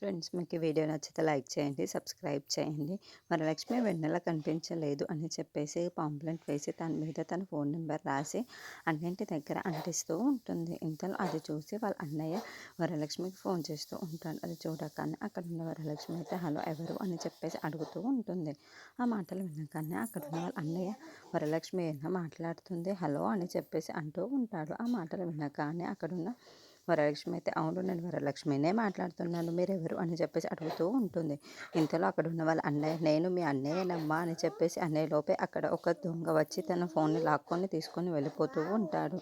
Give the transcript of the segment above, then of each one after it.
Friends మీకు ఈ video నచ్చితే లైక్ చేయండి, సబ్స్క్రైబ్ చేయండి. వరలక్ష్మి వెన్నెల కనిపించలేదు అని చెప్పేసి పాంప్లెంట్ వేసి దాని మీద తన ఫోన్ నెంబర్ రాసి అన్నింటి దగ్గర అంటిస్తూ ఉంటుంది. ఇంతలో అది చూసి వాళ్ళ అన్నయ్య వరలక్ష్మికి ఫోన్ చేస్తూ ఉంటాడు. అది చూడగానే అక్కడ ఉన్న వరలక్ష్మి అయితే హలో ఎవరు అని చెప్పేసి అడుగుతూ ఉంటుంది. ఆ మాటలు వినగానే అక్కడ ఉన్న వాళ్ళ అన్నయ్య వరలక్ష్మి ఏనా మాట్లాడుతుంది హలో అని చెప్పేసి అంటూ ఉంటాడు. ఆ మాటలు వినగానే అక్కడున్న వరలక్ష్మి అయితే అవును నేను వరలక్ష్మినే మాట్లాడుతున్నాను, మీరెవరు అని చెప్పేసి అడుగుతూ ఉంటుంది. ఇంతలో అక్కడ ఉన్న వాళ్ళ అన్నయ్య నేను మీ అన్నయ్యనమ్మా అని చెప్పేసి అనేలోపే అక్కడ ఒక దొంగ వచ్చి తన ఫోన్ని లాక్కొని తీసుకొని వెళ్ళిపోతూ ఉంటాడు.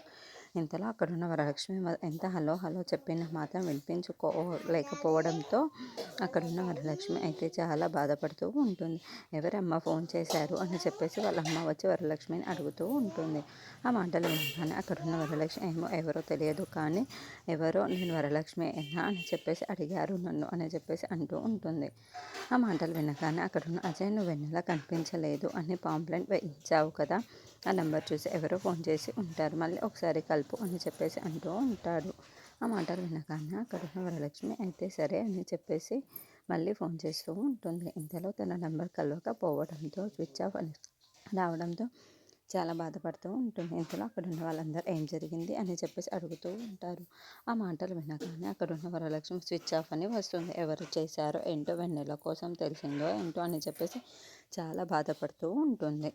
ఇంతలో అక్కడున్న వరలక్ష్మి ఎంత హలో హలో చెప్పినా మాత్రం వినిపించుకోలేకపోవడంతో అక్కడున్న వరలక్ష్మి అయితే చాలా బాధపడుతూ ఉంటుంది. ఎవరమ్మ ఫోన్ చేశారు అని చెప్పేసి వాళ్ళ అమ్మ వచ్చి వరలక్ష్మిని అడుగుతూ ఉంటుంది. ఆ మాటలు వినగానే అక్కడున్న వరలక్ష్మి ఏమో ఎవరో తెలియదు కానీ ఎవరో నేను వరలక్ష్మినా అని చెప్పేసి అడిగారు నన్ను అని చెప్పేసి అంటూ ఉంటుంది. ఆ మాటలు వినగానే అక్కడున్న అజయ్ నువ్వు వెన్నెల కనిపించలేదు అని పాంప్లెంట్ వేయించావు కదా, ఆ నెంబర్ చూసి ఎవరో ఫోన్ చేసి ఉంటారు, మళ్ళీ ఒకసారి కలుపు అని చెప్పేసి అంటూ ఉంటాడు. ఆ మాటలు వినగానే అక్కడున్న వరలక్ష్మి అయితే సరే అని చెప్పేసి మళ్ళీ ఫోన్ చేస్తూ ఉంటుంది. ఇంతలో తన నెంబర్ కలవకపోవడంతో స్విచ్ ఆఫ్ అని రావడంతో చాలా బాధపడుతూ ఉంటుంది. ఇంతలో అక్కడ ఉన్న వాళ్ళందరూ ఏం జరిగింది అని చెప్పేసి అడుగుతూ ఉంటారు. ఆ మాటలు వినగానే అక్కడ ఉన్న వరలక్ష్మి స్విచ్ ఆఫ్ అని వస్తుంది. ఎవరు చేశారో ఏంటో వెన్నెల కోసం తెలిసిందో ఏంటో అని చెప్పేసి చాలా బాధపడుతూ ఉంటుంది.